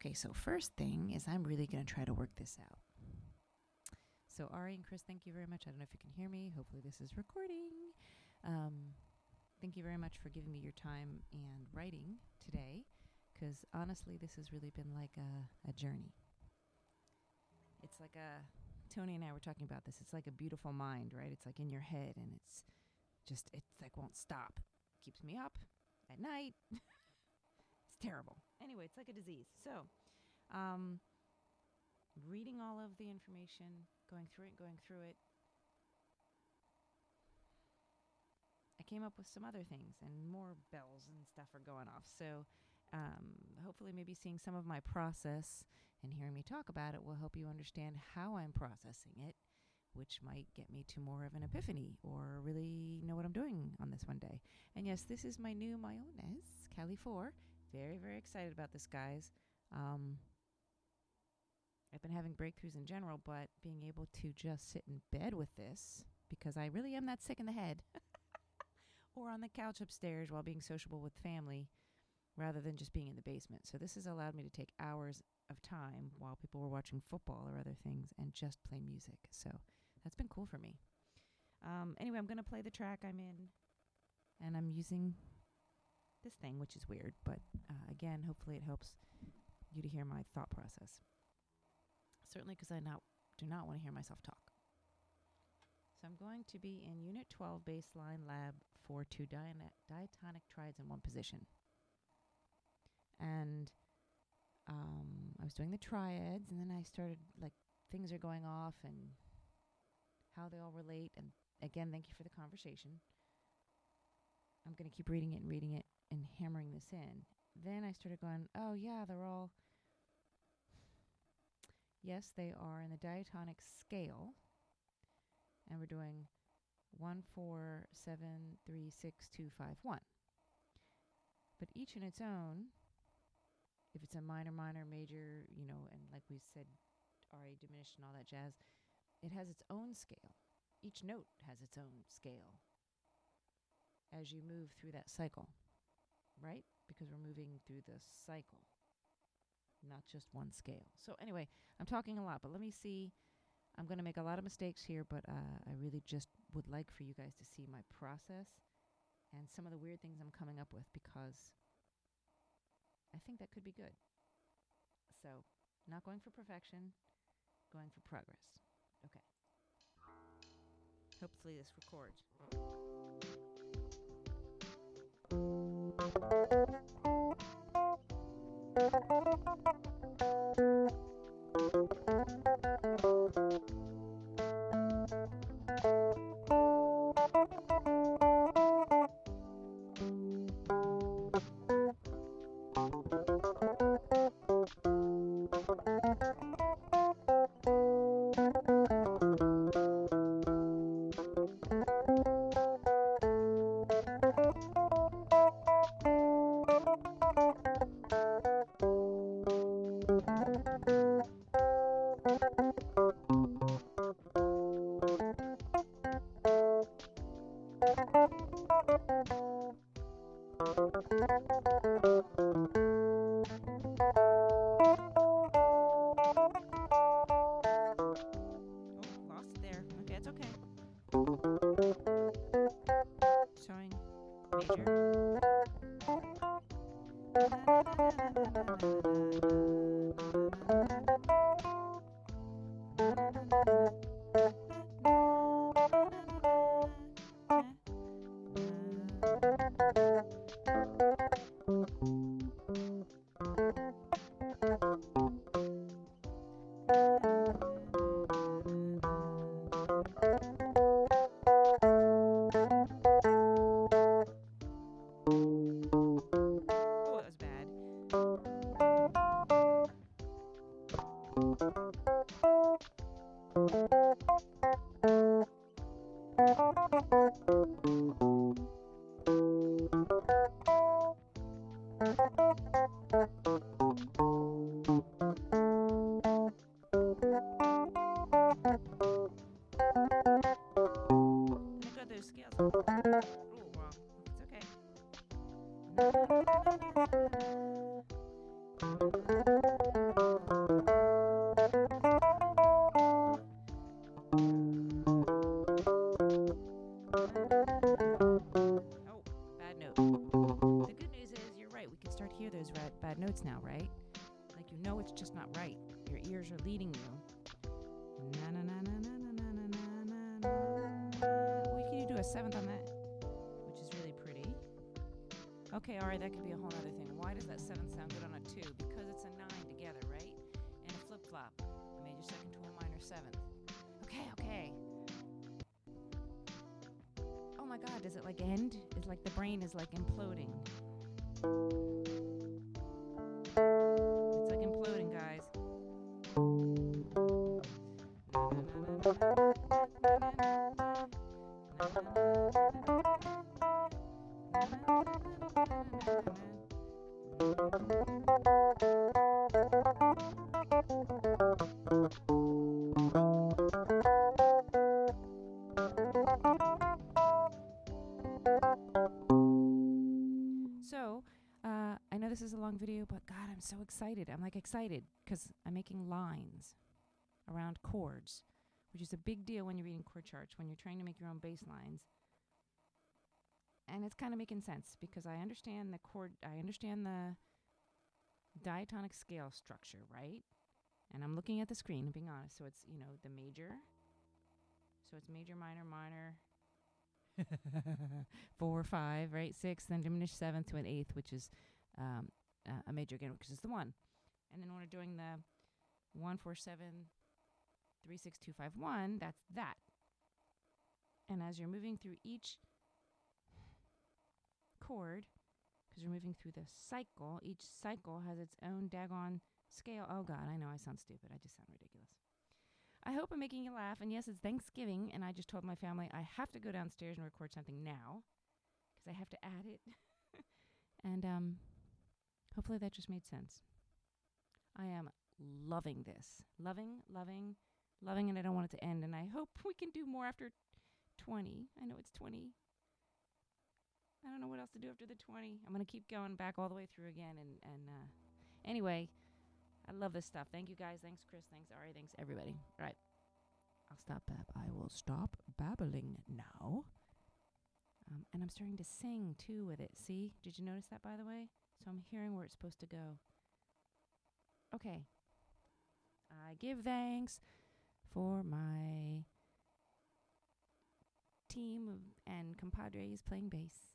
Okay, so first thing is I'm really going to try to work this out. So Ari and Chris, thank you very much. I don't know if you can hear me. Hopefully this is recording. Thank you very much for giving me your time and writing today, because honestly, this has really been like a journey. It's like Tony and I were talking about this. It's like a beautiful mind, right? It's like in your head, and it's like won't stop. Keeps me up at night. It's terrible. Anyway, it's like a disease. So, reading all of the information, going through it, I came up with some other things, and more bells and stuff are going off. So, hopefully maybe seeing some of my process and hearing me talk about it will help you understand how I'm processing it, which might get me to more of an epiphany or really know what I'm doing on this one day. And yes, this is my new Mayonnaise, Cali 4. Very, very excited about this, guys. I've been having breakthroughs in general, but being able to just sit in bed with this, because I really am that sick in the head, or on the couch upstairs while being sociable with family, rather than just being in the basement. So this has allowed me to take hours of time while people were watching football or other things and just play music. So that's been cool for me. Anyway, I'm going to play the track I'm in, and I'm using this thing, which is weird, but again, hopefully it helps you to hear my thought process. Certainly because I do not want to hear myself talk. So I'm going to be in Unit 12 Baseline Lab for 2 Diatonic Triads in one position. And I was doing the triads, and then I started, like, things are going off and how they all relate. And again, thank you for the conversation. I'm going to keep reading it and hammering this in. Then I started going, oh, yeah, they're all... Yes, they are in the diatonic scale. And we're doing 1, 4, 7, 3, 6, 2, 5, 1. But each in its own, if it's a minor, major, and like we said, RA diminished and all that jazz, it has its own scale. Each note has its own scale as you move through that cycle, right? Because we're moving through the cycle, not just one scale. So anyway, I'm talking a lot, but let me see. I'm going to make a lot of mistakes here, but I really just would like for you guys to see my process and some of the weird things I'm coming up with, because I think that could be good. So, not going for perfection, going for progress. Okay. Hopefully this records. Showing major. Oh, wow. It's okay. notes now, right? Like, you know it's just not right. Your ears are leading you. Na na na na na na na na na na. Well, can you do a seventh on that? Which is really pretty. Okay, all right, that could be a whole other thing. Why does that seventh sound good on a 2? Because it's a 9 together, right? And a flip-flop. A major second to a minor seventh. Okay. Oh my God, does it like end? It's like the brain is like imploding. It's like imploding, guys. So, I know this is a long video, but God, I'm so excited. I'm like excited because I'm making lines around chords, which is a big deal when you're reading chord charts, when you're trying to make your own bass lines. And it's kind of making sense because I understand the diatonic scale structure, right? And I'm looking at the screen, being honest. So it's, the major. So it's major, minor, minor. 4, 5, right? 6, then diminished 7th to an 8th, which is a major again, which is the 1. And then when we're doing the 1, 4, 7, 3, 6, 2, 5, 1, that's that. And as you're moving through each chord, because you're moving through the cycle, each cycle has its own daggone scale. Oh God, I know I sound stupid. I just sound ridiculous. I hope I'm making you laugh. And yes, it's Thanksgiving, and I just told my family I have to go downstairs and record something now because I have to add it. And hopefully that just made sense. I am loving this. Loving, and I don't want it to end. And I hope we can do more after 20. I know it's 20. I don't know what else to do after the 20. I'm going to keep going back all the way through again. And anyway, I love this stuff. Thank you, guys. Thanks, Chris. Thanks, Ari. Thanks, everybody. All right. I will stop babbling now. And I'm starting to sing, too, with it. See? Did you notice that, by the way? So I'm hearing where it's supposed to go. Okay. I give thanks for my team and compadres playing bass.